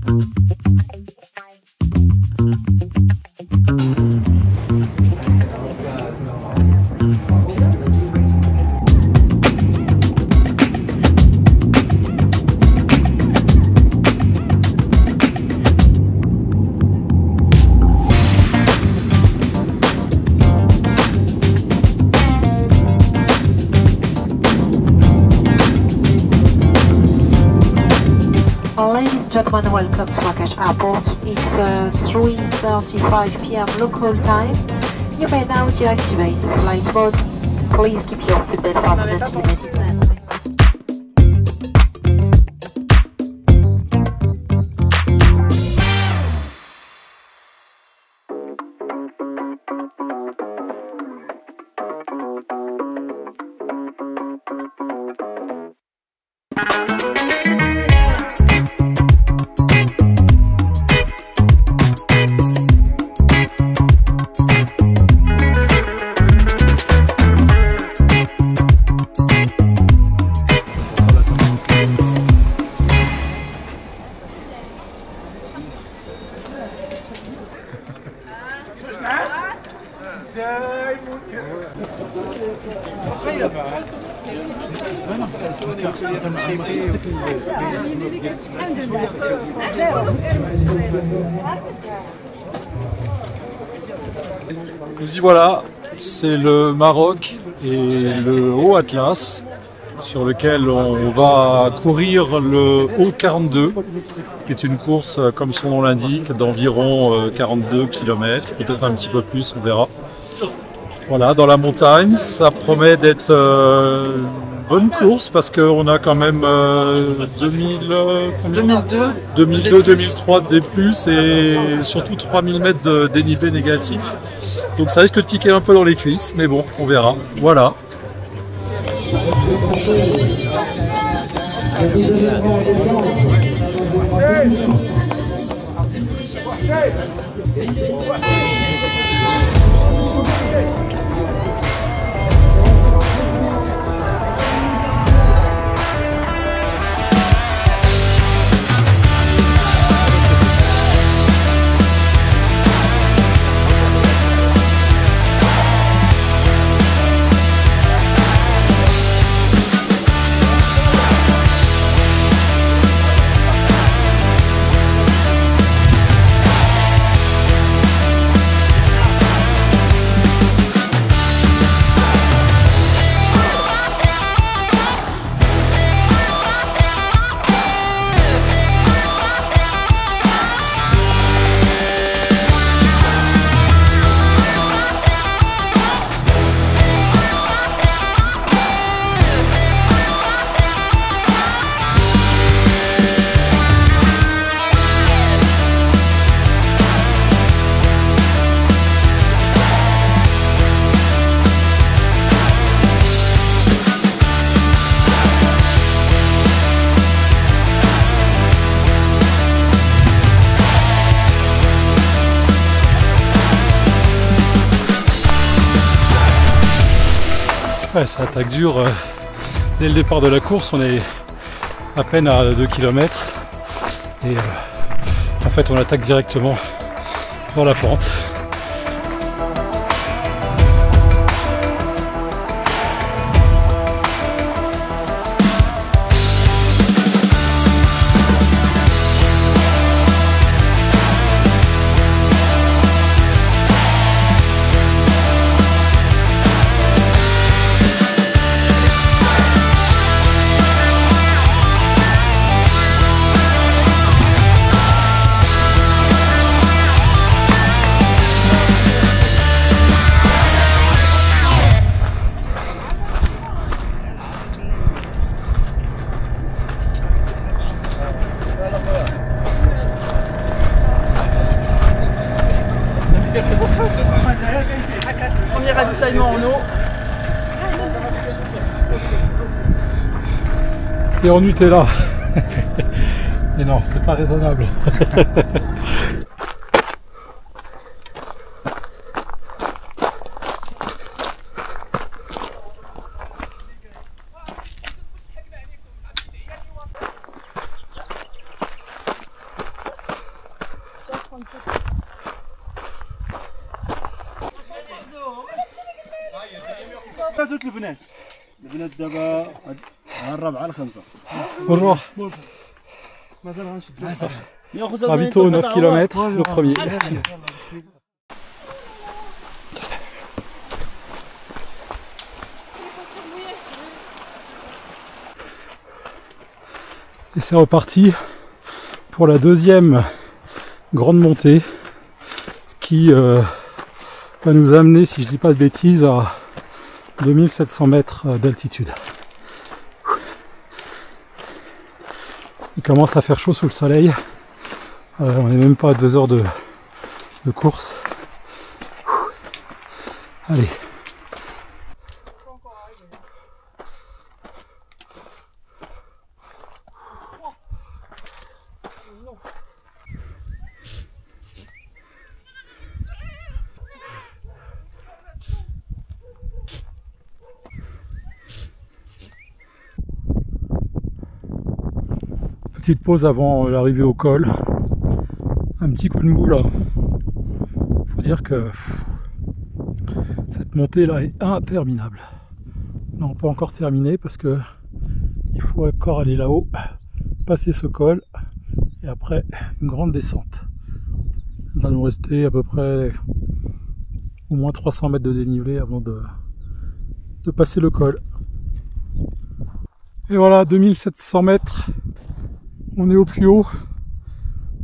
Ladies and gentlemen, welcome to Marrakech Airport. It's 3:35 p.m. local time. You may now deactivate flight mode. Please keep your seatbelt fastened until immediate. Nous y voilà, c'est le Maroc et le Haut Atlas sur lequel on va courir le Haut 42 qui est une course, comme son nom l'indique, d'environ 42 km, peut-être un petit peu plus, on verra. Voilà, dans la montagne, ça promet d'être une bonne course parce qu'on a quand même 2002-2003 de D+, et surtout 3000 mètres de dénivelé négatif. Donc ça risque de piquer un peu dans les cuisses, mais bon, on verra. Voilà. Ouais, ça attaque dur dès le départ de la course, on est à peine à 2 km et en fait on attaque directement dans la pente. Premier ravitaillement en eau. Et en Nutella. Mais non, c'est pas raisonnable. Bonjour. Ravito 9 km, le premier. Et c'est reparti pour la deuxième grande montée qui va nous amener, si je dis pas de bêtises, à 2700 mètres d'altitude. Il commence à faire chaud sous le soleil. On n'est même pas à 2 heures de course. Allez. Petite pause avant l'arrivée au col. Un petit coup de mou là. Faut dire que cette montée là est interminable. Non, pas encore terminée parce que il faut encore aller là-haut, passer ce col et après une grande descente. Il va nous rester à peu près au moins 300 mètres de dénivelé avant de passer le col. Et voilà, 2700 mètres. On est au plus haut,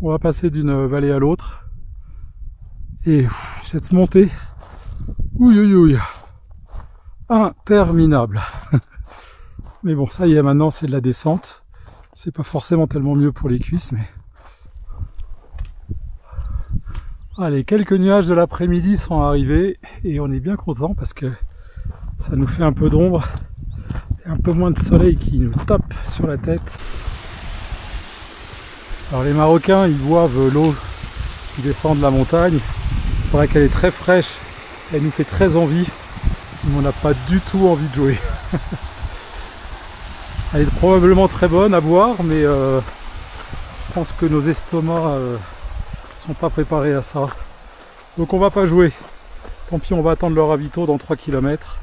on va passer d'une vallée à l'autre, et cette montée, ouïe, interminable. Mais bon, ça y est, maintenant c'est de la descente, c'est pas forcément tellement mieux pour les cuisses, mais... Allez, quelques nuages de l'après-midi sont arrivés, et on est bien content parce que ça nous fait un peu d'ombre, et un peu moins de soleil qui nous tape sur la tête. Alors les Marocains, ils boivent l'eau qui descend de la montagne. C'est vrai qu'elle est très fraîche, elle nous fait très envie, mais on n'a pas du tout envie de jouer. Elle est probablement très bonne à boire, mais je pense que nos estomacs sont pas préparés à ça. Donc on va pas jouer. Tant pis, on va attendre le ravito dans 3 km.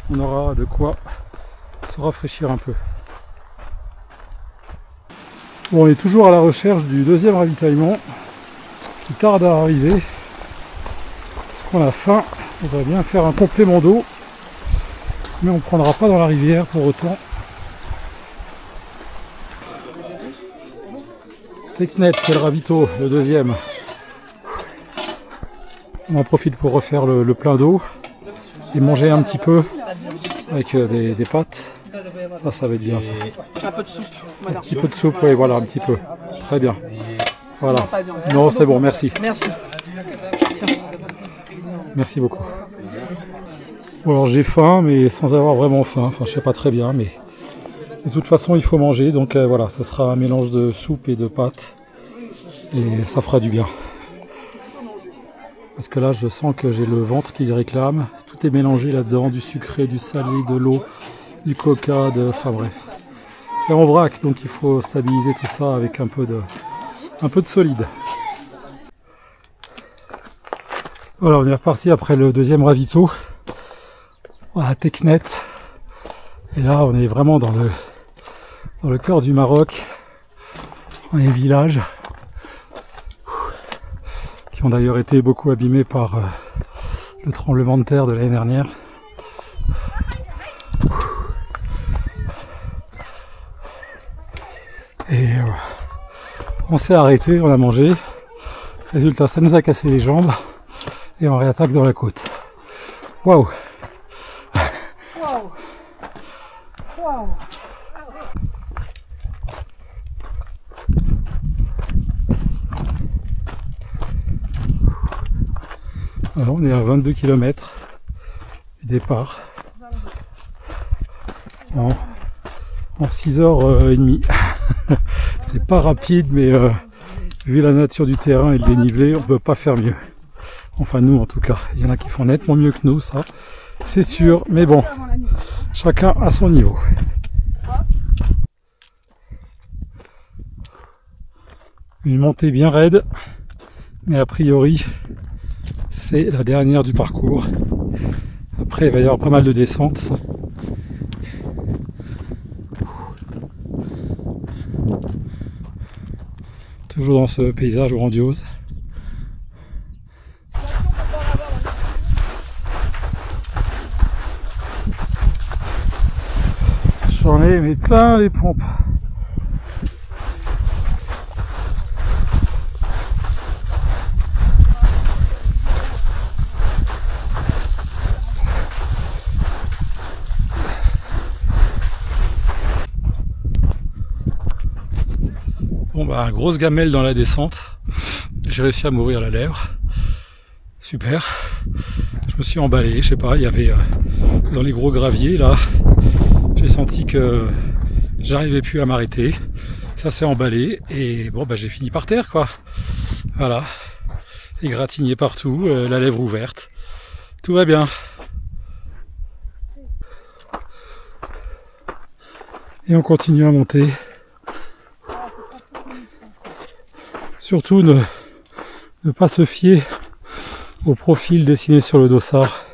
On aura de quoi se rafraîchir un peu. Bon, on est toujours à la recherche du deuxième ravitaillement qui tarde à arriver parce qu'on a faim. On va bien faire un complément d'eau, mais on ne prendra pas dans la rivière pour autant. Teknet, c'est le ravito, le deuxième. On en profite pour refaire le plein d'eau et manger un petit peu avec des pâtes. Ça va être bien ça. Un peu de soupe. Voilà. Un petit peu de soupe, oui, voilà, un petit peu. Très bien. Voilà. Non, c'est bon, merci. Merci. Merci beaucoup. Bon, alors j'ai faim, mais sans avoir vraiment faim. Enfin, je sais pas très bien, mais de toute façon, il faut manger. Donc voilà, ça sera un mélange de soupe et de pâtes. Et ça fera du bien. Parce que là, je sens que j'ai le ventre qui réclame. Tout est mélangé là-dedans, du sucré, du salé, de l'eau, du coca, enfin bref. C'est en vrac, donc il faut stabiliser tout ça avec un peu de solide. Voilà, on est reparti après le deuxième ravito. Voilà, Teknet. Et là, on est vraiment dans le cœur du Maroc. Dans les villages qui ont d'ailleurs été beaucoup abîmés par le tremblement de terre de l'année dernière. Et on s'est arrêté, on a mangé. Résultat, ça nous a cassé les jambes et on réattaque dans la côte. Waouh! Waouh! Alors, on est à 22 km du départ en 6h30. C'est pas rapide, mais vu la nature du terrain et le dénivelé, on peut pas faire mieux. Enfin nous en tout cas, il y en a qui font nettement mieux que nous, ça c'est sûr, mais bon, chacun à son niveau. Une montée bien raide, Mais a priori, c'est la dernière du parcours. Après, il va y avoir pas mal de descentes. Toujours dans ce paysage grandiose. J'en ai mais plein les pompes. Bon bah grosse gamelle dans la descente. J'ai réussi à m'ouvrir la lèvre. Super. Je me suis emballé, je sais pas, il y avait dans les gros graviers là. J'ai senti que j'arrivais plus à m'arrêter, ça s'est emballé et bon bah j'ai fini par terre quoi. Voilà, égratigné partout, la lèvre ouverte, tout va bien. Et on continue à monter. Surtout ne pas se fier au profil dessiné sur le dossard,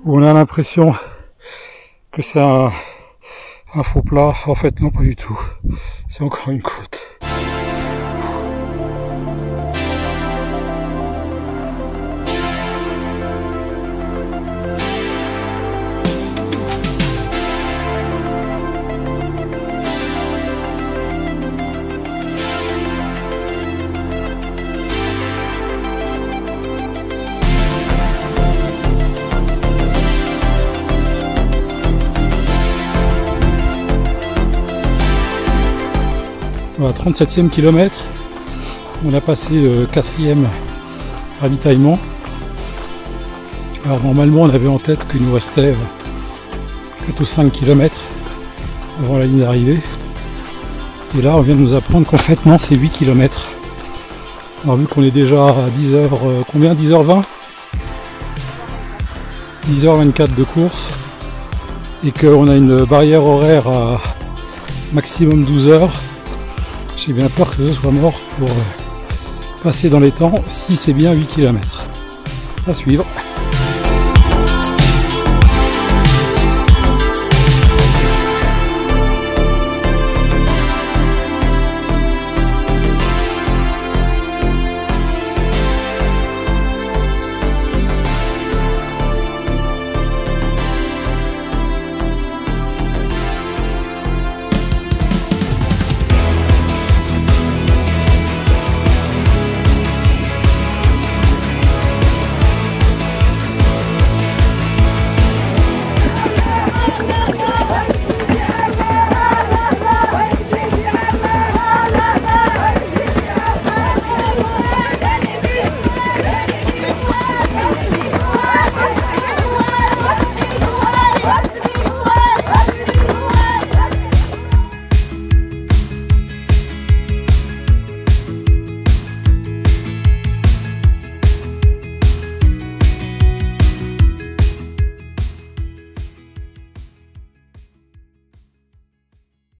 où on a l'impression que c'est un faux plat. En fait non, pas du tout, c'est encore une côte. Voilà, 37e kilomètre, on a passé le 4e ravitaillement. Alors normalement on avait en tête qu'il nous restait 4 ou 5 km avant la ligne d'arrivée. Et là on vient de nous apprendre qu'en fait non, c'est 8 km. Alors vu qu'on est déjà à 10h, combien, 10h20 10h24 de course, et qu'on a une barrière horaire à maximum 12 heures, j'ai bien peur que ce soit mort pour passer dans les temps, si c'est bien 8 km. À suivre.